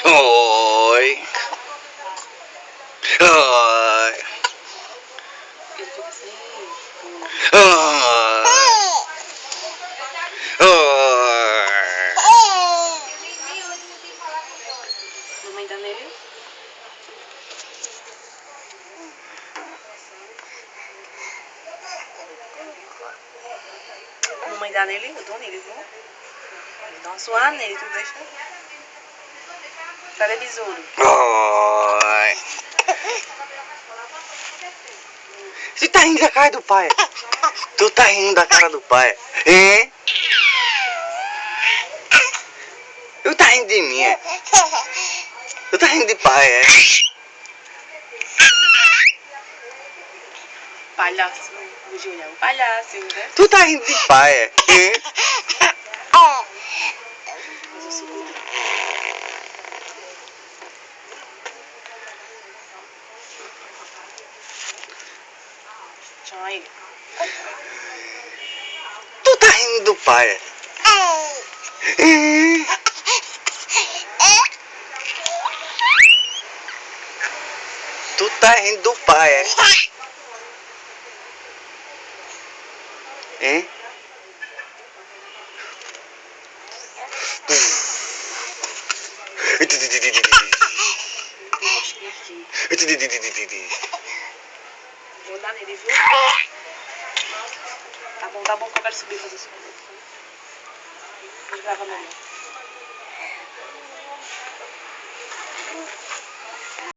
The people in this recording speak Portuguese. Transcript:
Oi. Oi. Ele fica assim. Oi. Oi. Mamãe dá nele. Mamãe dá nele, eu dou nele, viu? Eu dou uma suada nele, tu deixa? Cadê besouro? Oi. Você tá rindo da cara do pai? Tu tá rindo da cara do pai? Hein? Tu tá rindo de mim, é? Tu tá rindo de pai, é? Palhaço. O Júnior é um palhaço, né? Tu tá rindo de pai, é? Hein? Mas eu seguro. Chama ele. Tu tá rindo do pai, é? Hein? Tu tá rindo do pai, é? Hein? Vou dar nele, viu? Tá bom, que eu quero subir e fazer isso. Vou gravar melhor.